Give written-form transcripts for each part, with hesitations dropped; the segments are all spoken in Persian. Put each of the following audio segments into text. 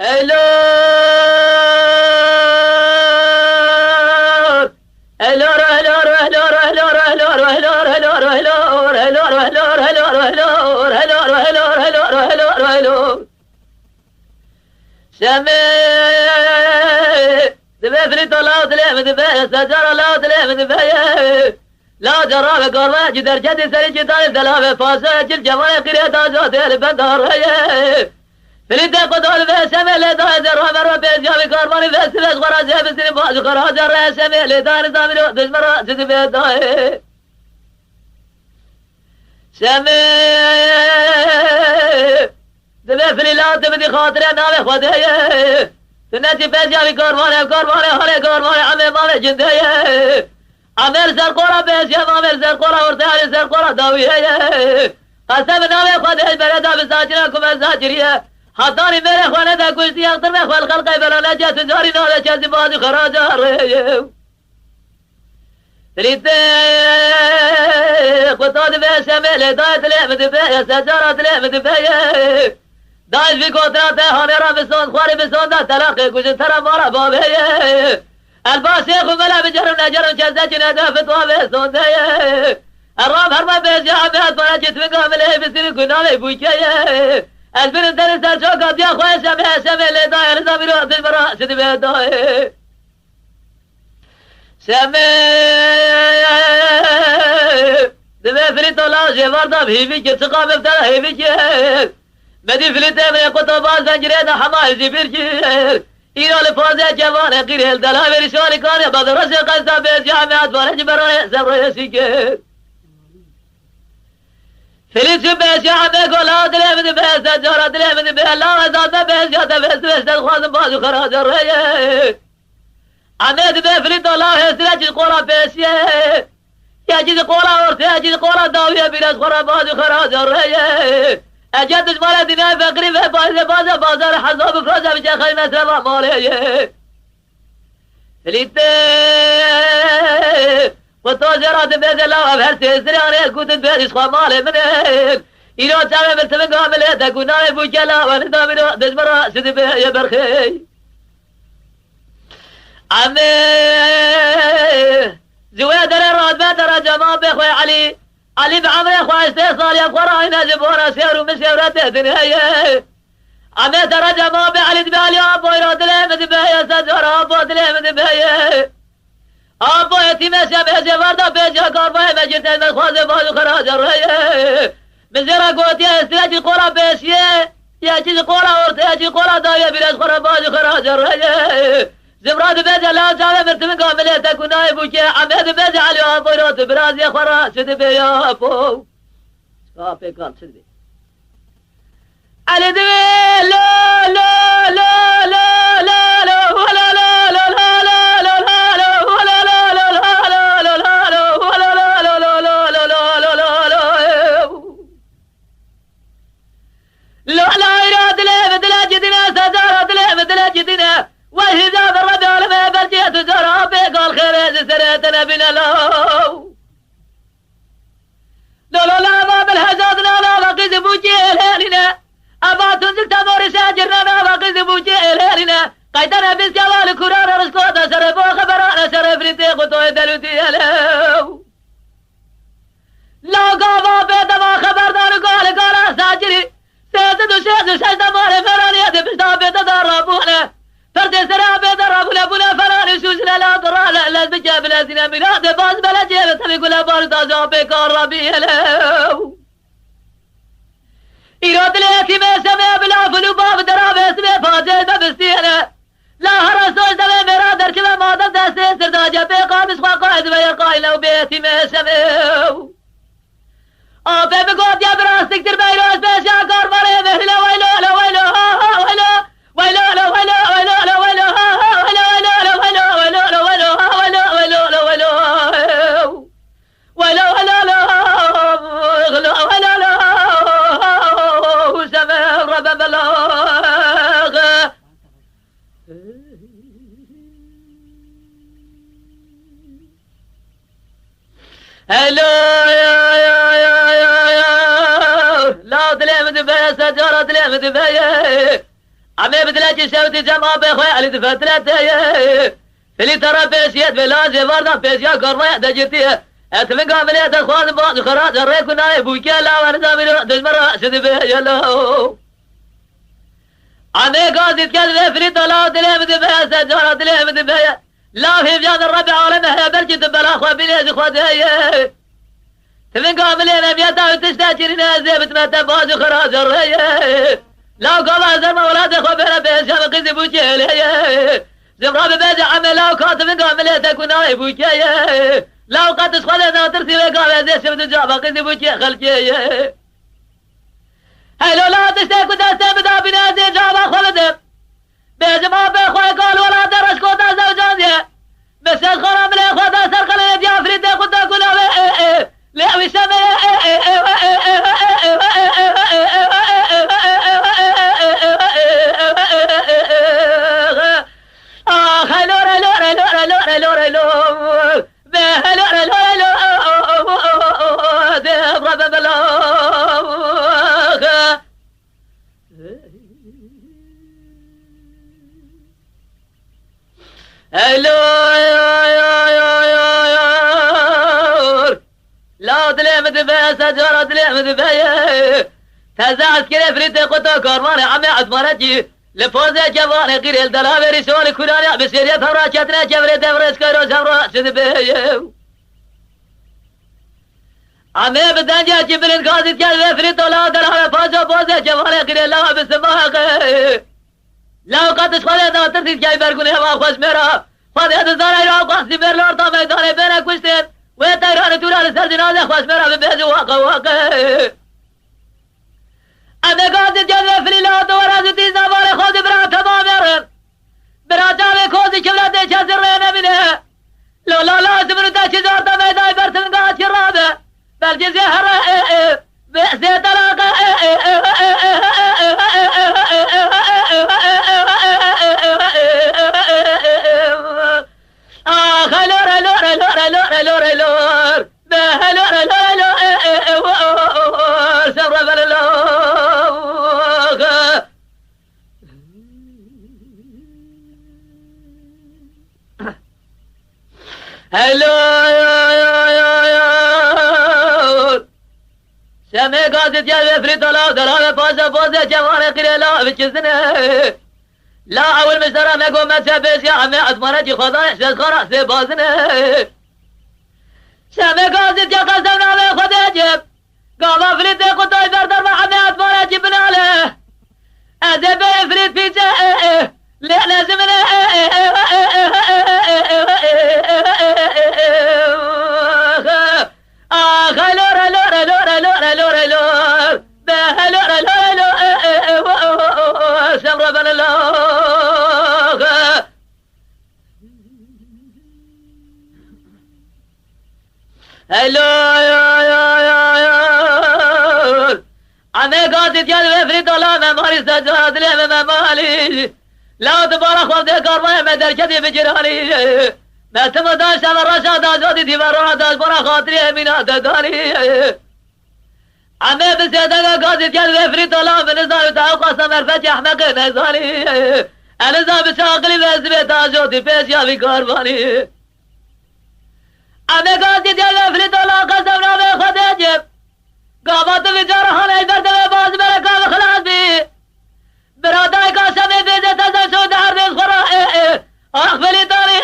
هلو هلو هلو هلو هلو هلو هلو هلو هلو هلو سمي دبي طلع دلم دبي سجر لا دلم دبي لا جرى بقرب جدر جدي سري جدار دلام فاز جل جمال قريت ازاد البندر فليت قدول بسمي لدار رمر بيجا بقرب بس بس غراز بس باز غراز رسمي لدار زامل دجمر دبي داي سمي دبي فليلا تبدي خاطر انا خديه تنتي بيجا بقرب هله قرب عمي مال جنديه عمل زرقورة بيش يا عمل زرقورة ورتالي زرقورة داوية قسم نامي خده بلدا بساجركم الزاجرية حضاني ميري خوانه دا كشتي اكتر من خوال خلقي بلا نجا تجاري نالي چازي بازي خراجة ريه تريد قطاد بيش اميلي دايت لعمد بيه سجارة لعمد بيه دايت في قطرات هاني را بسون خواري بسون دا تلاقي كشت ترى مارا بابيه الباسيخ وملا بجرم نجرم جزاجنا دافت وابسون دايه الرام هرما بيجي عميات فراجت فقام ليه بسيري كنالي بوكيه البنت درس الشوكات يا خوي سمي اللي داير نظامي روح بالمراء سيدي بيدايه سمي دمي فريتو لاجي وردا بهيبيكي تقام ابتلا هيبيكي مدي فريتو من قطبان زنجرين حماي زبيركي إيرو لفوزي جواني قير الدلاوي رشوالي كاني بدرسي قيسا بيس جامعات فرج براي سبري سيكي فليس بيس يا عمي قولا دلي بيس جارة دلي بيس لا وزاد بيس جاتا بيس تخوازم بازو خراج الرأي عمي دبي فليتو لا هسلاج القورا بيس يا جيد قورا ورثي يا جيد قورا داوية بيس قورا بازو خراج الرأي اجدش مال دنيا فقري في بازار حزاب فروزة بجا خير مسرفة مالي فليت وطوزرات بيز الله بهرسي سرياني كنت بيز خوا مالي منك إلو تامي بلتمن قامل تكوناني بوجلا وندامي دجمرا سيدي بيه يبرخي عمي زويدر الراد بيتر جماع بيخوي علي بعمري اخوة استيصال يا فراي نجب ورا سير ومسيرة دنيا عمي ترى جماع بعلي دبالي ابو يراد لهم دبايا سجر ابو دلهم دبايا ابو يتيمة شبه وردا بيجا قرباي مجرد المخواز بازو خراج الرأي مزيرا قوت يا استياجي قورا بيشيه يا جيز قورا ورد يا جي قورا دايا بلاش قورا بازو خراج الرأي زمراد بيجا لا جاوه مرتمن قاملي تكون نايبوكي عميد بيجا علي ابو يراد براز يا خرا سيدي بيا ابو سكافي قال سيدي علي دبي لا لا لا لا لا لا ولا لا لا لا لا لا لا ولا لا لا لا لا لا لا ولا لا لا لا لا لا لا لا لا لا يراد لي بدل جدنا سجارة لي بدل جدنا والهجاب الربي على برجيت جرابي قال خير سريتنا بنا لو لا ما بالهجاز لا بقيت بوجي الهيلنا أبا تنزل تمور ساجرنا لا بقيت بوجي الهيلنا قيدنا بسيوال كرار رسكوتا سربو خبرانا سرب ريتي قطوي دلوتي لو لا قابا بيتما خبردار قال ساجري سيدو شيخ سجد مالي فراني يدي بشتا بيتا دربونا فرد سرابي دربونا بنا فراني شوشنا لا درا لا بجاب لازنا بلاد باز بلا جيب تبي كل باردا جابي كربي لو إيراد ليتي ما سمع بلا فلو باب دراب اسمي فاجل ببستينا لا هرسوش دمي مرا دركبه مادم دستين سردا جابي قامس قاقاعد ويقاي لو بيتي ما سمع آبه بگوت یا براستک در بیروز بشا کار ماله مهلا ویلو لا ویلو ها ها ویلو ویلو لا ویلو ویلو لا ویلو ها ها ویلو ویلو لا ویلو ویلو لا ویلو ها ویلو ویلو لا ویلو ویلو ویلو لا ویلو ویلو لا سمع رب بلاغ هلو لا تلعب دبايا سجارة تلعب دبايا عمي بدلك شوتي جماعة بخوي علي دفتلتي فلي ترى بيسيت بلا جبرنا بيسيا كرمي دجتي اتمنى عمليات اخوان بعض خراج الريكونا يبوكي لا وانا من دجمرة سيدي بيلو عمي قاضي تكذب فلي طلع دليم دبيا سجارة دليم دبيا لا في بجان الربع عالمه يا برجي دبلا اخوة بليز اخواتي تمنى عمليات بيتا وتشتاكرين زيبت متى باز خراج الريك لو قبل زرما ولاد اخوة بينا بيسيا مقزي بوكي ليه زمرا ببيجي عمي لو كاتب عملية تكون بوكي لو قد تسخذنا ترسي وقال زي شبت الجابة قزي بوكي خلكي هلو لا تشتاكو دستي بدا بنا زي جابة خلدم بيجي ما بيخوي قال ولا درش كوتا زوجانية بس يدخل عملي اخوة سرقل يدي افريد يقول تاكل لا وشامي تزعز كده فريد قطع كارمان عمي عثمانتي لفوزة جواني غير الدلاوي رسولي كلاني بسيرية فراشتنا جبري دورس كيرو زمرا سدبيو عمي بدنجا جبرين قاضي كده فريد ولا دلاوي فوزة جواني غير الله بسماها لو قد تشخلي ناترتي جاي برقوني هوا خوش ميرا خذ هذا الزاري راو قاسي بيرلور طامي داني بينك وشتين ويتايراني توراني سر جنازي خوش ميرا ببيزي واقع أنا قاعد جذب في الليلات ورازتي زبالي خذ برا تمام يرم برا جاوي خوزي شبلاتي شازرين منها لا سمرتا شزار تمي داي برسن قاعد شرابة بل جزي هرا بأسي طلاقة لور سبرا هلو سمي قاعد تجلب فريد الله دلالة بوزة جواني قليلا بجزنه لا أول مشترى ميقو متسابس يا عمي عثمانتي خضايا شز خرا سيبازنه سمي قاعد تجلب نامي خديجب قام فريد قطاي بردر مع عمي عثمانتي بناله أزبي فريد في جاء لازم سمرا بن الله هلو عمي قاعد تجلب فريد الله مماري سجاد لي ممالي لا تبارك وابدي قربي مدركتي بجراني ما تمداش على الرشاد ازودي دي براداش برا خاطري من هدداني عمي بسيدك قاضي تجلب فريد الله بنزاي وتعوق سمر فتح احمق نزاني انزا بشاقلي بزبيت ازودي بيش يا بقرباني عمي قاضي تجلب فريد الله قسمنا بخديجب قامت بجرحان البرد باز بركة بخلاص بي براداي قاسمي بيزة تزل سود حرب الخرا اخبلي طاري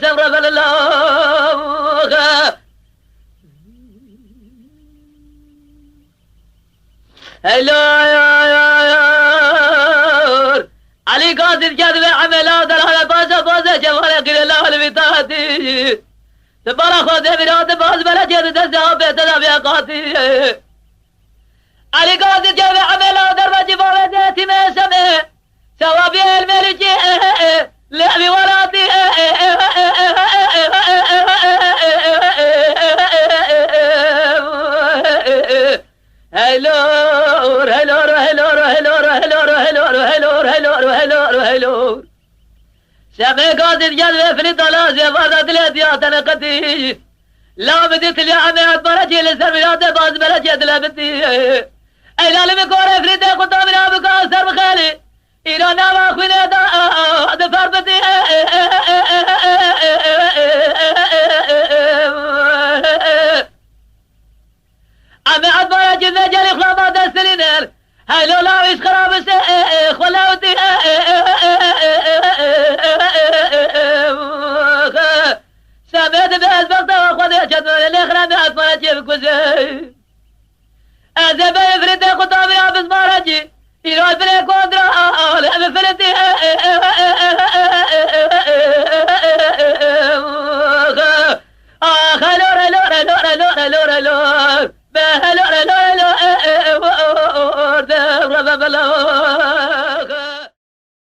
سمرا بن الله هلو علي قاصد كذب عملا دلالة بازة جوالي قيل الله البطاتي تبارا خذ براد باز بلا جد دسا بيتنا بيقاتي علي قاصد كذب عملا درب جبال ذاتي ما سمع سوابي الملكي لعبي ولاتي سامي قاضي الجلب في الدلازي فرد اليديات انا قتي لا بديت لي عمي برجي للسرميات باز بلجي دلبتي اي لا لم يكون فريد قدام ابو كاسر بخالي إلى نواخ من هذا